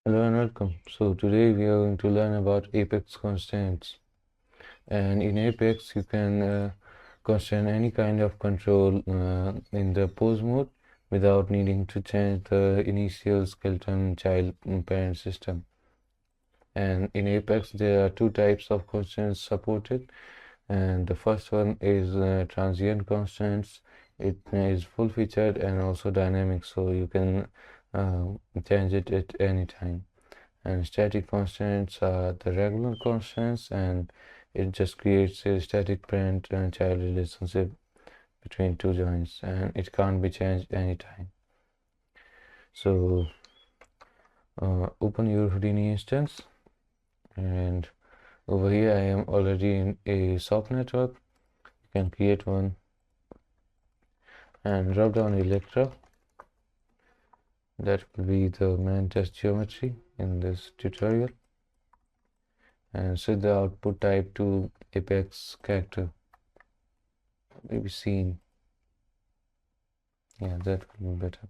Hello and welcome. So today we are going to learn about Apex constraints. And in Apex you can constrain any kind of control in the pose mode without needing to change the initial skeleton child parent system. And in Apex there are two types of constraints supported. And the first one is transient constraints. It is full featured and also dynamic, so you can change it at any time. And static constraints are the regular constraints, and it just creates a static parent and child relationship between two joints, and it can't be changed anytime. So open your Houdini instance, and over here I am already in a soft network. You can create one and drop down Electra. That will be the main test geometry in this tutorial, and set the output type to Apex character, maybe scene. Yeah, that will be better.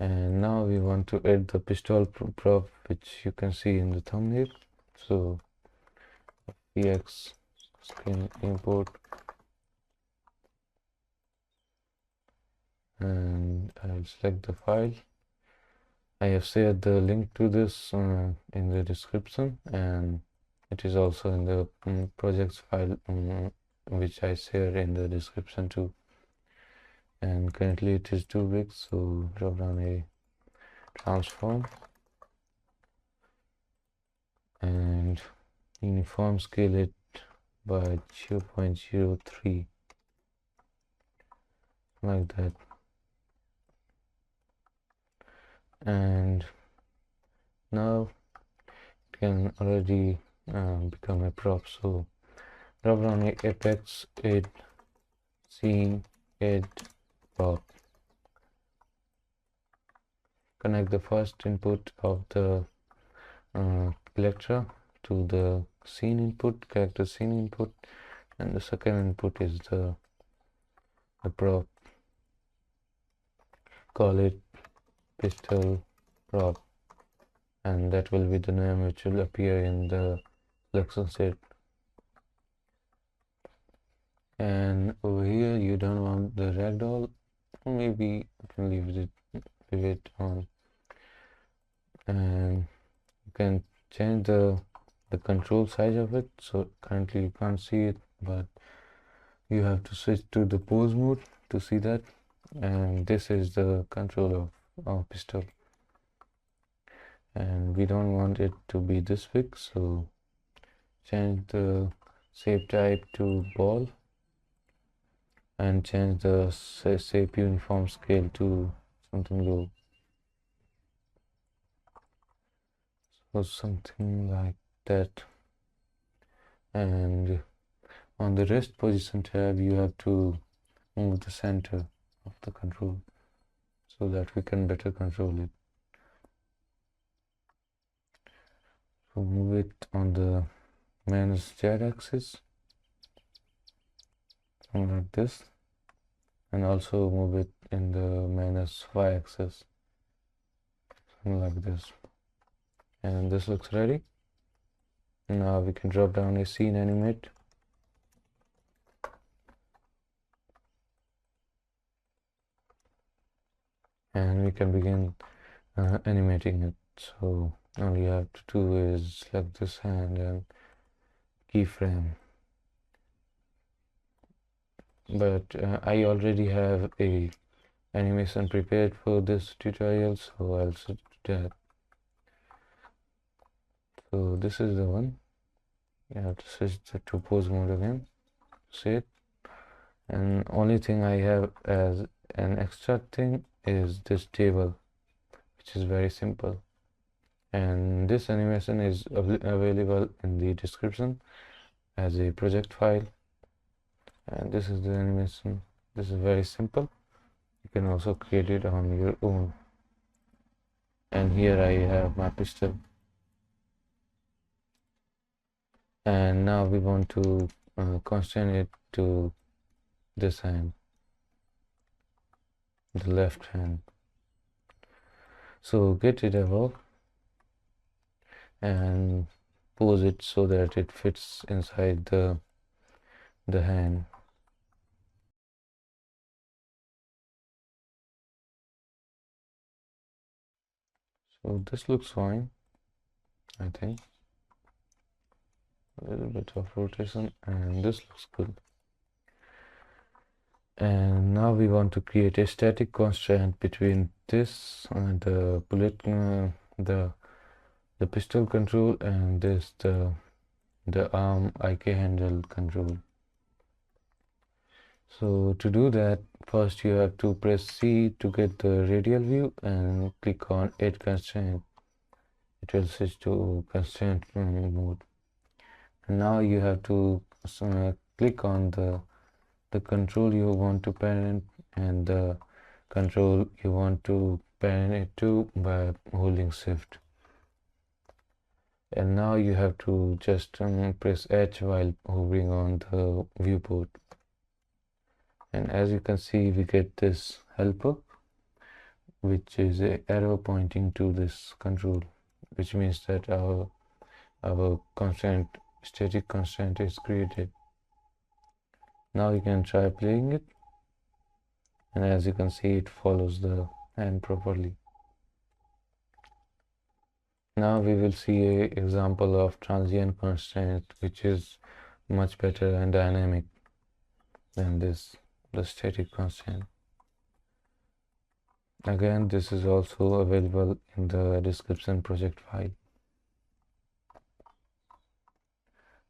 And now we want to add the pistol prop, which you can see in the thumbnail. So px skin import, and I'll select the file. I have shared the link to this in the description, and it is also in the projects file which I share in the description too. And currently it is too big, so drop down a transform and uniform scale it by 0.03, like that. And now it can already become a prop. So drop down a apex add scene add prop. Connect the first input of the Electra to the scene input, character scene input, and the second input is the prop. Call it pistol prop, and that will be the name which will appear in the selection set. And over here you don't want the ragdoll, maybe you can leave it on, and you can change the control size of it. So currently you can't see it, but you have to switch to the pose mode to see that. And this is the control of pistol, and we don't want it to be this big, so change the shape type to ball and change the shape uniform scale to something low, so something like that. And on the rest position tab you have to move the center of the control so that we can better control it. So move it on the minus z axis, something like this, and also move it in the minus y axis, something like this. And this looks ready. Now we can drop down a scene animate, and we can begin animating it. So all you have to do is select this hand and keyframe. But I already have a animation prepared for this tutorial, so I'll switch to that. So this is the one. You have to switch to pose mode again, see it. And only thing I have as an extra thing is this table, which is very simple, and this animation is available in the description as a project file. And this is the animation. This is very simple. You can also create it on your own. And here I have my pistol, and now we want to constrain it to this hand, the left hand. So get it above and pose it so that it fits inside the hand. So this looks fine, I think. A little bit of rotation, and this looks good. And now we want to create a static constraint between this and the bullet, the pistol control, and this the arm IK handle control. So to do that, first you have to press C to get the radial view and click on Add Constraint. It will switch to constraint mode. And now you have to click on the control you want to parent and the control you want to parent it to by holding shift. And now you have to just press H while hovering on the viewport. And as you can see, we get this helper, which is an arrow pointing to this control, which means that our constraint, static constraint, is created. Now you can try playing it, and as you can see, it follows the hand properly. Now we will see an example of transient constraint, which is much better and dynamic than the static constraint. Again, this is also available in the description project file.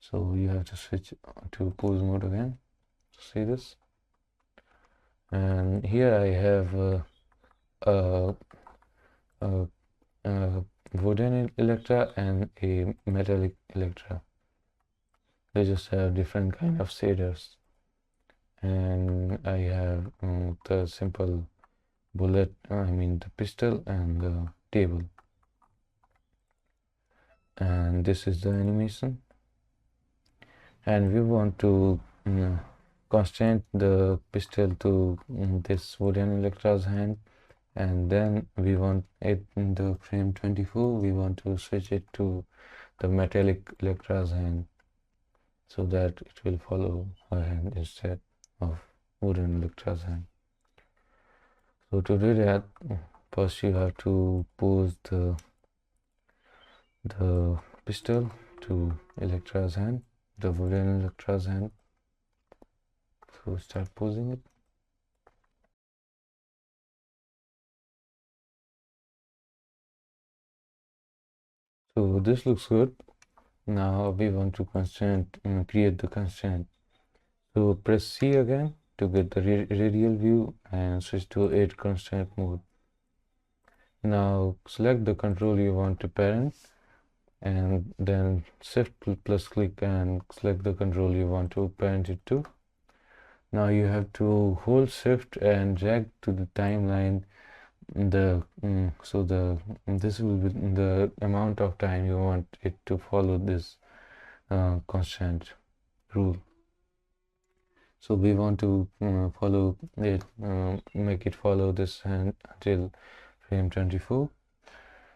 So you have to switch to pose mode again to see this. And here I have a wooden Electra and a metallic Electra. They just have different kind of shaders. And I have the simple bullet, the pistol and the table. And this is the animation. And we want to constrain the pistol to this wooden Electra's hand, and then we want it in the frame 24, we want to switch it to the metallic Electra's hand so that it will follow her hand instead of wooden Electra's hand. So to do that, first you have to pose the pistol to Electra's hand, the wooden Electra's hand. So start posing it. So this looks good. Now we want to create the constraint. So press C again to get the radial view and switch to Add Constraint mode. Now select the control you want to parent and then shift plus click and select the control you want to parent it to. Now you have to hold shift and drag to the timeline this will be the amount of time you want it to follow this constraint rule. So we want to follow it, make it follow this hand until frame 24.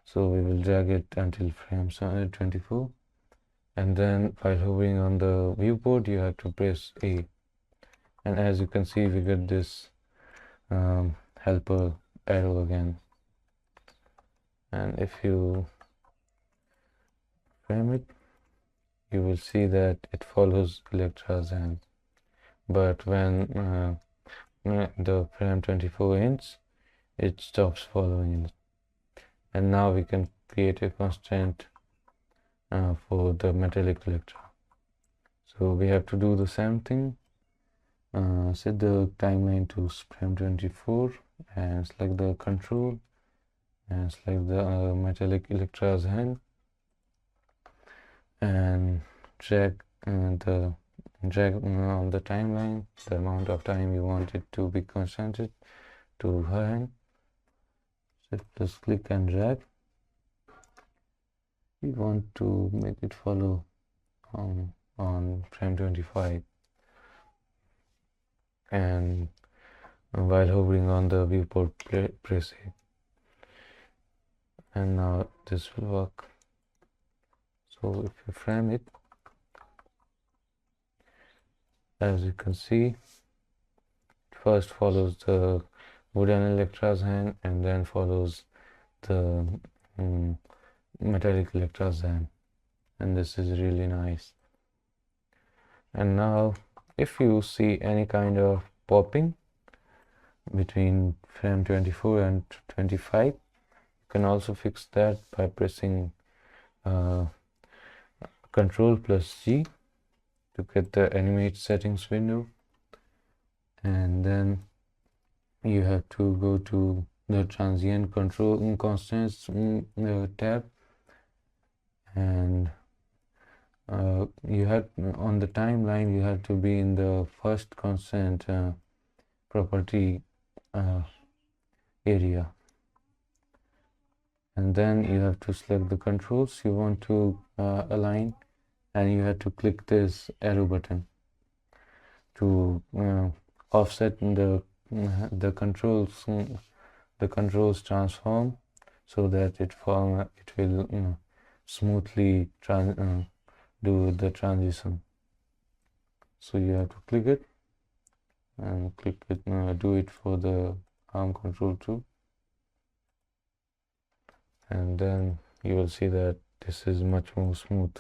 So we will drag it until frame 24, and then while hovering on the viewport you have to press A, and as you can see we get this helper arrow again. And if you frame it, you will see that it follows Electra's hand, but when the frame 24 ends, it stops following it. And now we can create a constraint for the metallic Electra. So we have to do the same thing, set the timeline to frame 24 and select the control and select the metallic Electra's hand and drag on the timeline the amount of time you want it to be constrained to her hand. Shift plus click and drag. We want to make it follow on frame 25, and while hovering on the viewport, press it, and now this will work. So if you frame it, as you can see, it first follows the wooden Electra's hand and then follows the metallic Electra's hand, and this is really nice. And now if you see any kind of popping between frame 24 and 25, you can also fix that by pressing Control plus G to get the animate settings window, and then you have to go to the transient constraints tab, and you have on the timeline you have to be in the first constraint property area, and then you have to select the controls you want to align, and you have to click this arrow button to offset the controls transform so that it will smoothly do the transition. So you have to click it and do it for the arm control too, and then you will see that this is much more smooth.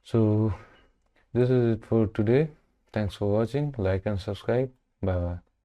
So this is it for today. Thanks for watching. Like and subscribe. Bye bye.